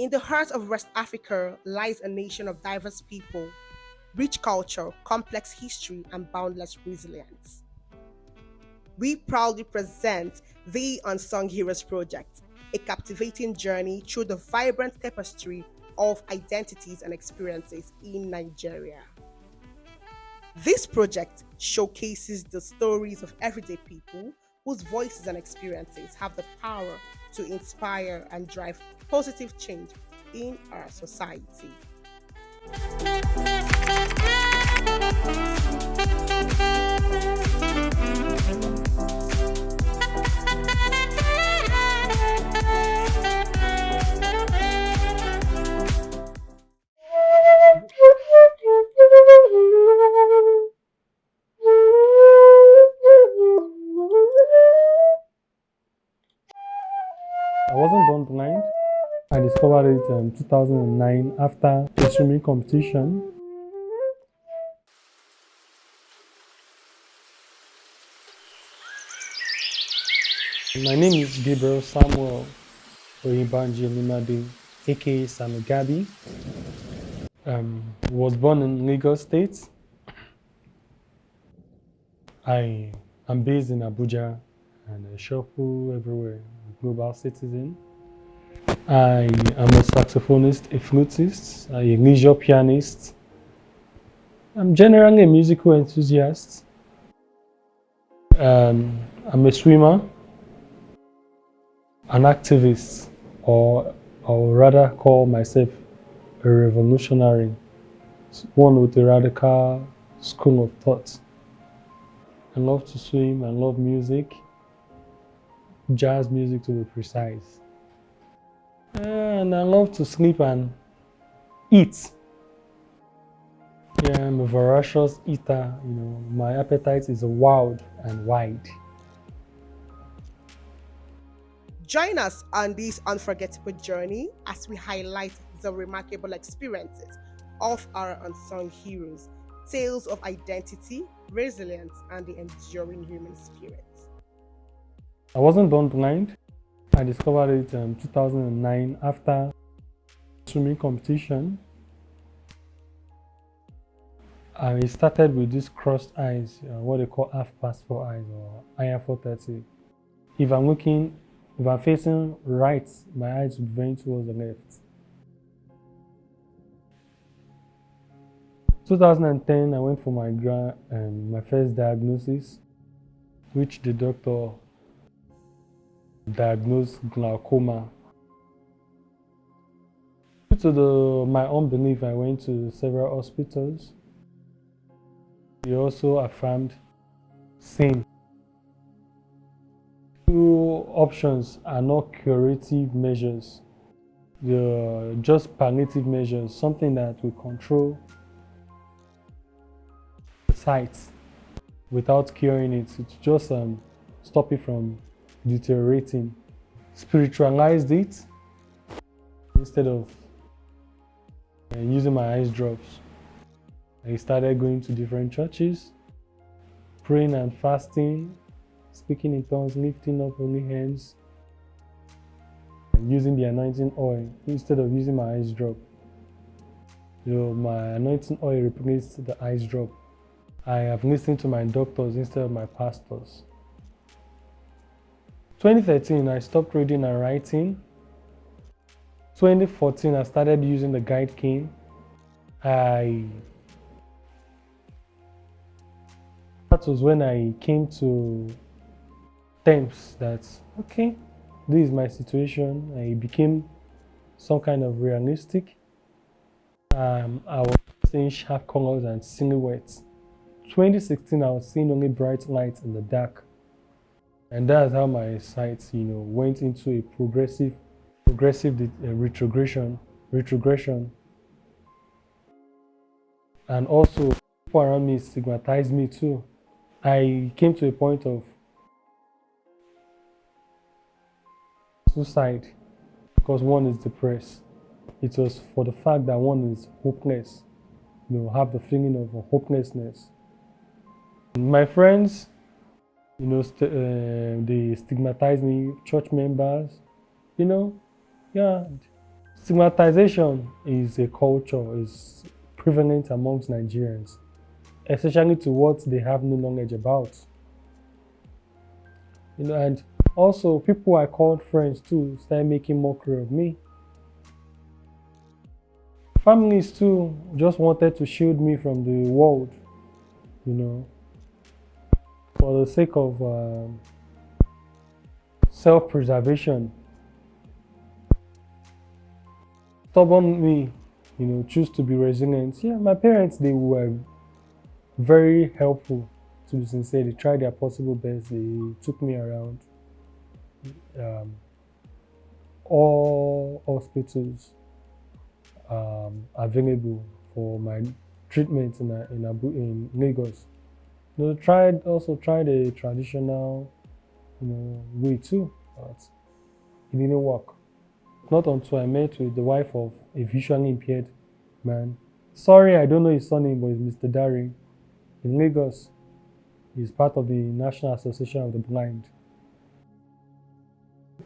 In the heart of West Africa lies a nation of diverse people, rich culture, complex history, and boundless resilience. We proudly present the Unsung Heroes Project, a captivating journey through the vibrant tapestry of identities and experiences in Nigeria. This project showcases the stories of everyday people whose voices and experiences have the power to inspire and drive positive change in our society. I wasn't born blind. I discovered it in 2009 after a swimming competition. My name is Gabriel Samuel Oyebanji Olimade, aka Sammy Gabi. Was born in Lagos State. I am based in Abuja and I shuffle everywhere, a global citizen. I am a saxophonist, a flutist, a leisure pianist. I'm generally a musical enthusiast. I'm a swimmer, an activist, or rather call myself a revolutionary, one with a radical school of thought. I love to swim, I love music, jazz music to be precise. And I love to sleep and eat. Yeah, I'm a voracious eater, my appetite is wild and wide. Join us on this unforgettable journey as we highlight the remarkable experiences of our unsung heroes, tales of identity, resilience, and the enduring human spirit. I wasn't born blind. I discovered it in 2009 after swimming competition. I started with these crossed eyes, what they call half past four eyes or IR 430. If I'm facing right, my eyes would bend towards the left. 2010, I went for my first diagnosis, which the doctor diagnosed glaucoma. Due to my unbelief, I went to several hospitals. They also affirmed same. Two options are not curative measures. They're just palliative measures, something that will control the sight without curing it. It's just stop it from deteriorating. Spiritualized it instead of using my eyes drops. I started going to different churches, praying and fasting, speaking in tongues, lifting up only hands, and using the anointing oil instead of using my eyes drop. My anointing oil replaced the eyes drop. I have listened to my doctors instead of my pastors. 2013, I stopped reading and writing. 2014, I started using the guide cane. That was when I came to terms that, okay, this is my situation. I became some kind of realistic. I was seeing sharp colors and silhouettes. 2016, I was seeing only bright lights in the dark. And that's how my sight, went into a progressive retrogression. And also, people around me stigmatized me too. I came to a point of suicide because one is depressed. It was for the fact that one is hopeless, have the feeling of hopelessness. My friends, they stigmatize me, church members, Stigmatization is a culture, is prevalent amongst Nigerians, especially to what they have no knowledge about. And also people I called friends too started making mockery of me. Families too just wanted to shield me from the world, you know, for the sake of self-preservation. Stubborn me, choose to be resilient. Yeah, my parents, they were very helpful, to be sincere. They tried their possible best. They took me around um, all hospitals available for my treatment in Lagos. They tried a traditional, way too, but it didn't work. Not until I met with the wife of a visually impaired man. Sorry, I don't know his surname, but it's Mr. Daring in Lagos. He's part of the National Association of the Blind.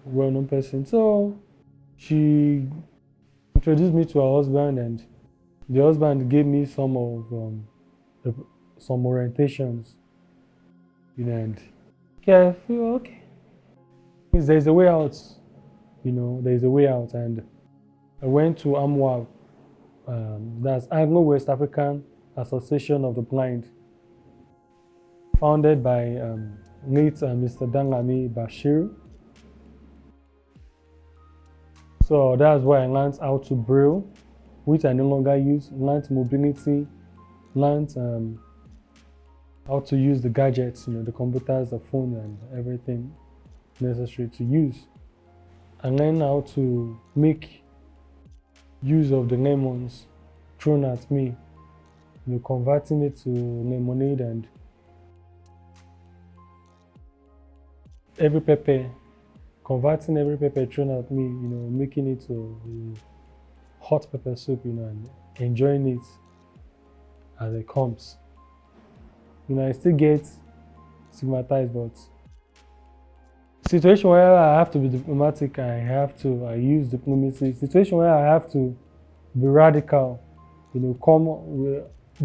Well-known person. So she introduced me to her husband, and the husband gave me some orientations. And okay, I feel okay. There's a way out. There's a way out, and I went to AMWA. That's Anglo West African Association of the Blind, founded by late Mr. Dangami Bashir. So that's where I learned how to braille, which I no longer use. Learned mobility, learned how to use the gadgets, the computers, the phone, and everything necessary to use. I learned how to make use of the lemons thrown at me, converting it to lemonade, and converting every pepper thrown at me, making it to hot pepper soup, and enjoying it as it comes. I still get stigmatized, but situation where I have to be diplomatic, I use diplomacy. Situation where I have to be radical, be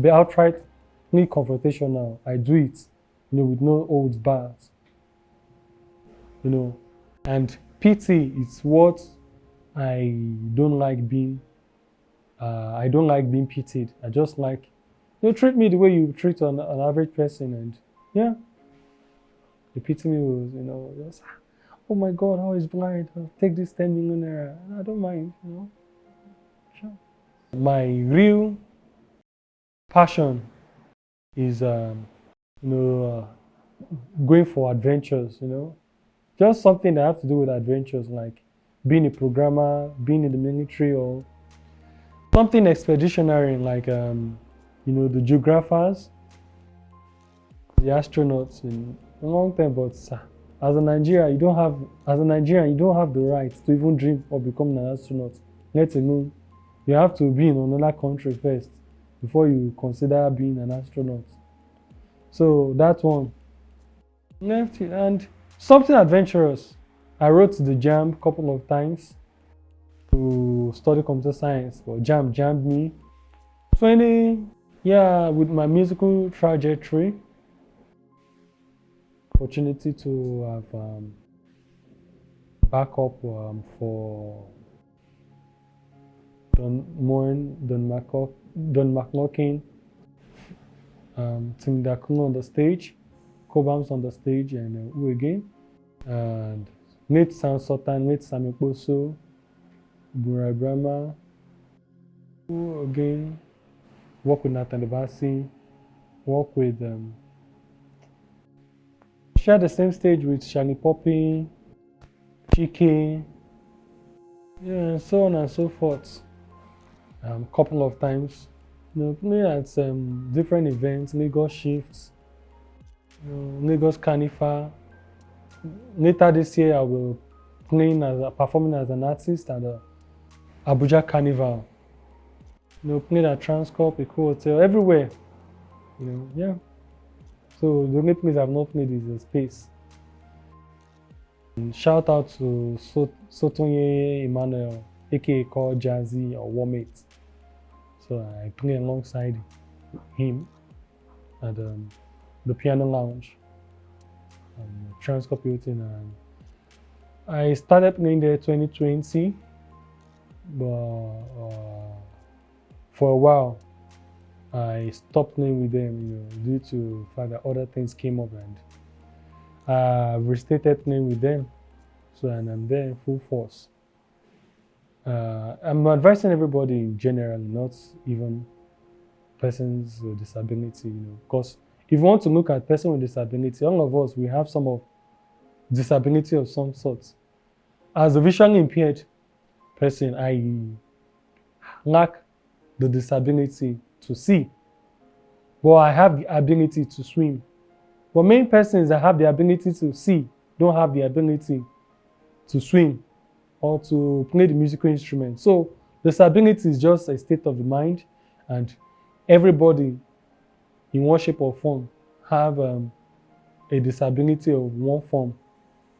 outrightly confrontational, I do it, with no holds bars. And pity is what I don't like being. I don't like being pitied. I just like, treat me the way you treat an average person, and yeah. The pity me was, just, oh my God, how is blind? I'll take this 10 million naira. I don't mind, Sure. My real passion is, going for adventures, just something that has to do with adventures, like being a programmer, being in the military, or something expeditionary, like, the geographers, the astronauts in a long time. But as a Nigerian, you don't have the right to even dream of becoming an astronaut. Let alone, you have to be in another country first before you consider being an astronaut. So that one left it. And something adventurous. I wrote to the JAM a couple of times to study computer science, but JAM jammed me. With my musical trajectory, opportunity to have backup for Don Moen, Don McLaughlin, Tim Dakun on the stage, Cobams on the stage, and who again? And Nate Sultan, Nate Samikboso, Burai Brahma, who again? Work with Nathan Devasi, work with share the same stage with Shani Poppy, Chike, and so on and so forth. Couple of times, play at different events, Lagos Shifts, Lagos Carnival. Later this year, I will performing as an artist at the Abuja Carnival. Playing at Transcorp, Eco Hotel, everywhere. Yeah. So the only place I've not played is the Space. And shout out to Sotonye Emmanuel. aka called Jazzy or Warmate. So I play alongside him at the piano lounge, Transcorp Hilton, and I started playing there 2020, but for a while I stopped playing with them, due to the fact that other things came up, and I restarted playing with them. So and I'm there in full force. I'm advising everybody in general, not even persons with disability, because if you want to look at person with disability, all of us we have some of disability of some sort. As a visually impaired person, I lack the disability to see, but I have the ability to swim. But many persons that have the ability to see don't have the ability to swim or to play the musical instrument. So disability is just a state of the mind, and everybody in one shape or form have a disability of one form.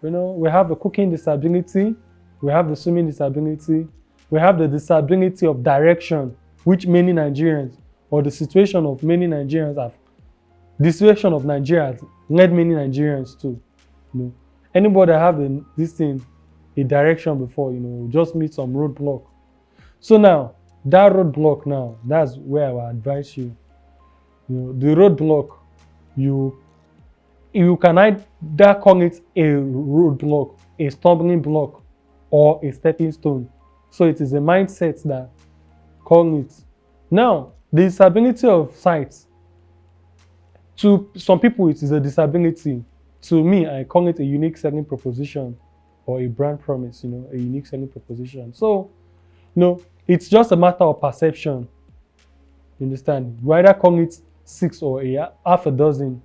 We have a cooking disability, we have the swimming disability, we have the disability of direction, which many Nigerians, or the situation of many Nigerians have, the situation of Nigeria has led many Nigerians to, anybody that have this thing, a direction before, just meet some roadblock. So now, that roadblock now, that's where I will advise you. The roadblock, you you can either call it a roadblock, a stumbling block, or a stepping stone. So it is a mindset that call it. Now, the disability of sight, to some people it is a disability. To me, I call it a unique selling proposition or a brand promise, a unique selling proposition. So, it's just a matter of perception. You understand? You either call it six or half a dozen.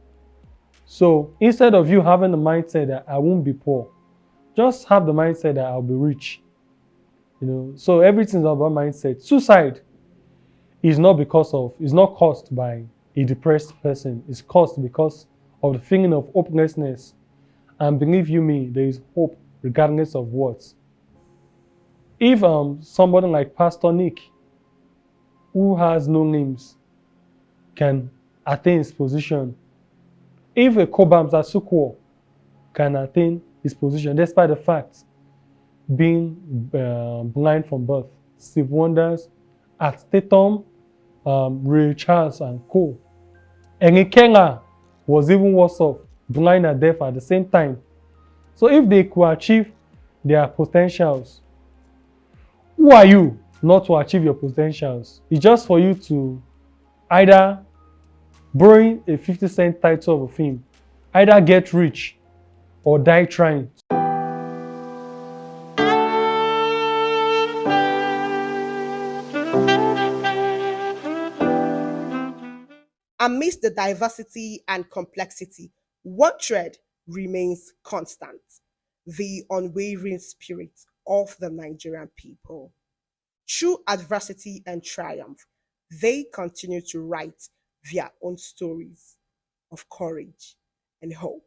So instead of you having the mindset that I won't be poor, just have the mindset that I'll be rich. So everything's about mindset. Suicide is not caused by a depressed person. It's caused because of the feeling of hopelessness. And believe you me, there is hope regardless of what. If somebody like Pastor Nick, who has no limbs, can attain his position, if a Kobam Sasuko can attain his position, despite the fact being blind from birth, Steve Wonders, at Tatum, Ray Charles, and co. Kenga was even worse off, blind and deaf at the same time. So if they could achieve their potentials, who are you not to achieve your potentials? It's just for you to either borrow a 50-cent title of a film, either get rich or die trying. Amidst the diversity and complexity, one thread remains constant: the unwavering spirit of the Nigerian people. Through adversity and triumph, they continue to write their own stories of courage and hope.